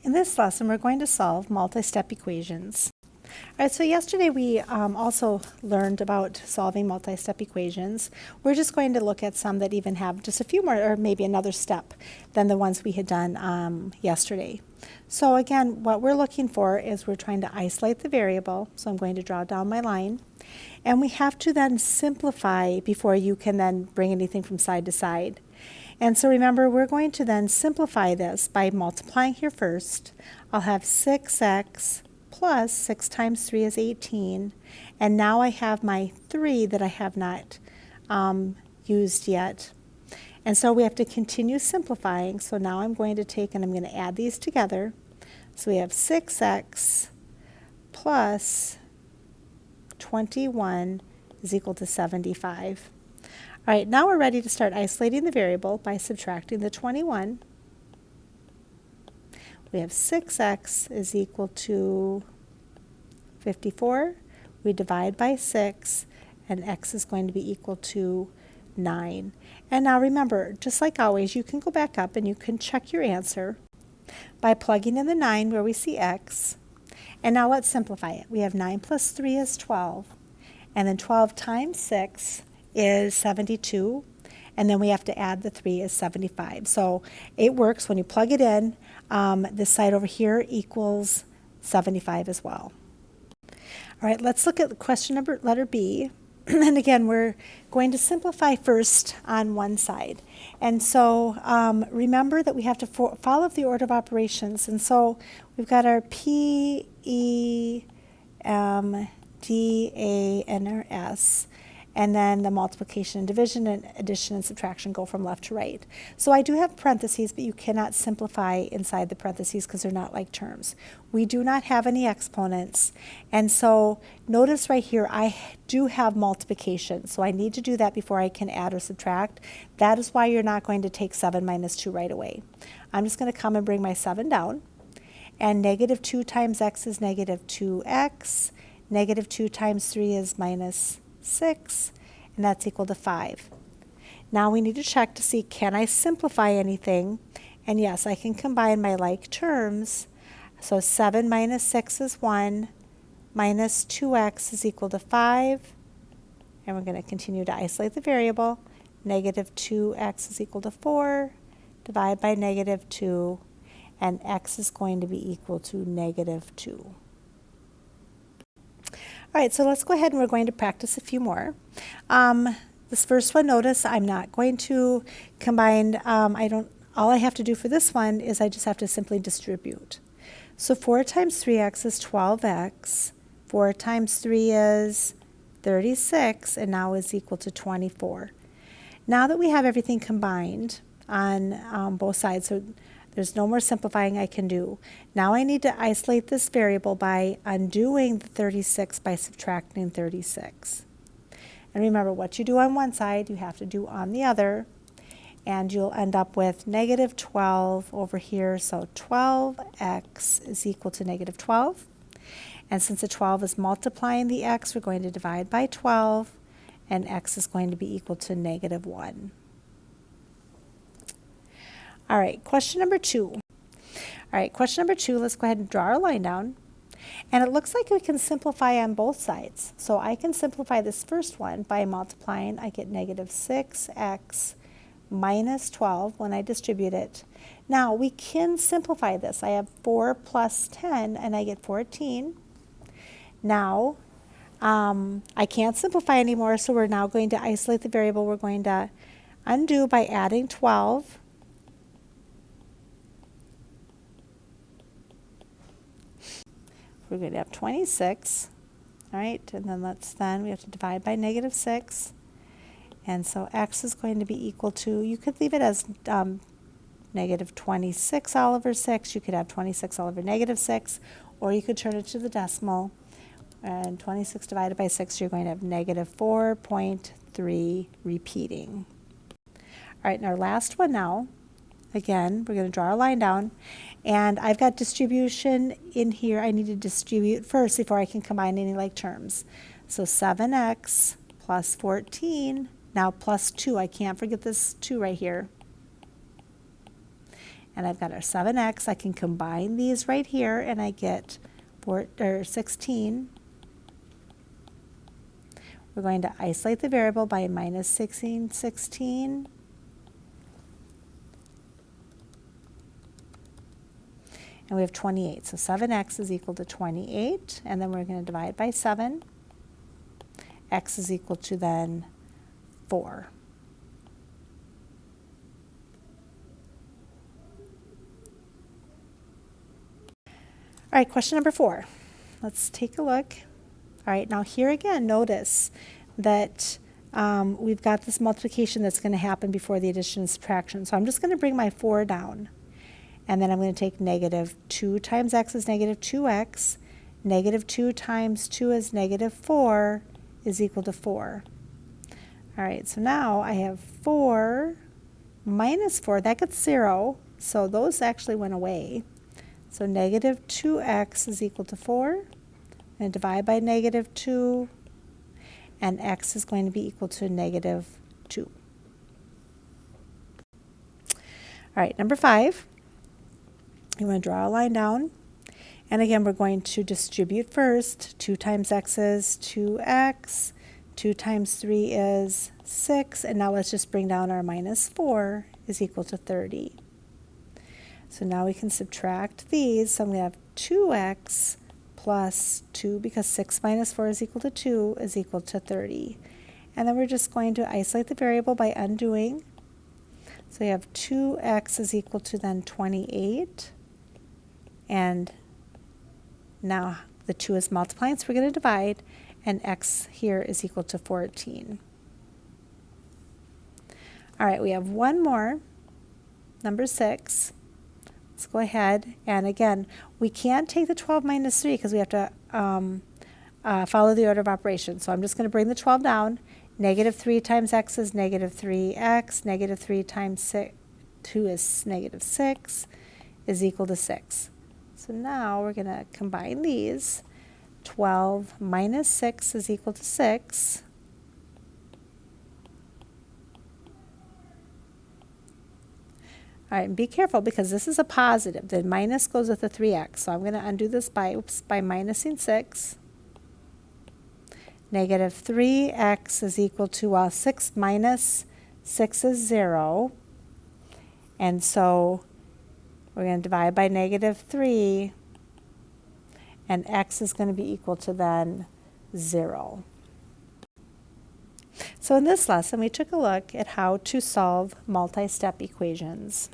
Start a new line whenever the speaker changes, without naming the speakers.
In this lesson, we're going to solve multi-step equations. All right, so yesterday we also learned about solving multi-step equations. We're just going to look at some that even have just a few more, or maybe another step than the ones we had done yesterday. So again, what we're looking for is we're trying to isolate the variable. So I'm going to draw down my line. And we have to then simplify before you can then bring anything from side to side. And so remember, we're going to then simplify this by multiplying here first. I'll have 6x plus 6 times 3 is 18. And now I have my 3 that I have not used yet. And so we have to continue simplifying. So now I'm going to take and I'm going to add these together. So we have 6x plus 21 is equal to 75. All right, now we're ready to start isolating the variable by subtracting the 21. We have 6x is equal to 54. We divide by 6, and x is going to be equal to 9. And now remember, just like always, you can go back up and you can check your answer by plugging in the 9 where we see x. And now let's simplify it. We have 9 plus 3 is 12. And then 12 times 6 is 72. And then we have to add the 3 is 75. So it works when you plug it in. This side over here equals 75 as well. All right, let's look at question letter B. And again, we're going to simplify first on one side. And so remember that we have to follow the order of operations. And so we've got our P, E, M, D, A, and our S. And then the multiplication and division and addition and subtraction go from left to right. So I do have parentheses, but you cannot simplify inside the parentheses because they're not like terms. We do not have any exponents. And so notice right here, I do have multiplication. So I need to do that before I can add or subtract. That is why you're not going to take 7 minus 2 right away. I'm just going to come and bring my 7 down. And negative 2 times x is negative 2x. Negative 2 times 3 is minus 6, and that's equal to 5. Now we need to check to see, can I simplify anything? And yes, I can combine my like terms. So 7 minus 6 is 1, minus 2x is equal to 5. And we're going to continue to isolate the variable. Negative 2x is equal to 4, divide by negative 2, and x is going to be equal to negative 2. All right, so let's go ahead and we're going to practice a few more. This first one, notice I'm not going to combine, all I have to do for this one is I just have to simply distribute. So 4 times 3x is 12x, 4 times 3 is 36, and now is equal to 24. Now that we have everything combined on both sides, so there's no more simplifying I can do. Now I need to isolate this variable by undoing the 36 by subtracting 36. And remember, what you do on one side, you have to do on the other. And you'll end up with negative 12 over here. So 12x is equal to negative 12. And since the 12 is multiplying the x, we're going to divide by 12. And x is going to be equal to negative 1. All right, question number 2. All right, question number 2, let's go ahead and draw our line down. And it looks like we can simplify on both sides. So I can simplify this first one by multiplying. I get negative 6x minus 12 when I distribute it. Now we can simplify this. I have 4 plus 10 and I get 14. Now I can't simplify anymore, so we're now going to isolate the variable. We're going to undo by adding 12. We're going to have 26, all right, and then we have to divide by negative 6. And so x is going to be equal to, you could leave it as negative 26 all over 6. You could have 26 all over negative 6, or you could turn it to the decimal. And 26 divided by 6, you're going to have negative 4.3 repeating. All right, and our last one now. Again, we're going to draw our line down. And I've got distribution in here. I need to distribute first before I can combine any like terms. So 7x plus 14, now plus 2. I can't forget this 2 right here. and I've got our 7x. I can combine these right here, and I get 16. We're going to isolate the variable by minus 16. And we have 28. So 7x is equal to 28. And then we're going to divide by 7. X is equal to then 4. All right, question number 4. Let's take a look. All right, now here again, notice that we've got this multiplication that's going to happen before the addition and subtraction. So I'm just going to bring my 4 down. And then I'm going to take negative 2 times x is negative 2x. Negative 2 times 2 is negative 4 is equal to 4. All right, so now I have 4 minus 4. That gets 0. So those actually went away. So negative 2x is equal to 4. And divide by negative 2. And x is going to be equal to negative 2. All right, number 5. You want to draw a line down. And again, we're going to distribute first. 2 times x is 2x. 2 times 3 is 6. And now let's just bring down our minus 4 is equal to 30. So now we can subtract these. So I'm going to have 2x plus 2, because 6 minus 4 is equal to 2, is equal to 30. And then we're just going to isolate the variable by undoing. So we have 2x is equal to then 28. And now the 2 is multiplying, so we're going to divide, and x here is equal to 14. All right, we have one more, number 6. Let's go ahead, and again, we can't take the 12 minus 3 because we have to follow the order of operations. So I'm just going to bring the 12 down. Negative 3 times x is negative 3x. Negative 3 times 2 is negative 6 is equal to 6. So now we're going to combine these. 12 minus 6 is equal to 6. All right, and be careful because this is a positive. The minus goes with the 3x. So I'm going to undo this by minusing 6. Negative 3x is equal to 6 minus 6 is 0. And so we're going to divide by negative 3, and x is going to be equal to then 0. So in this lesson, we took a look at how to solve multi-step equations.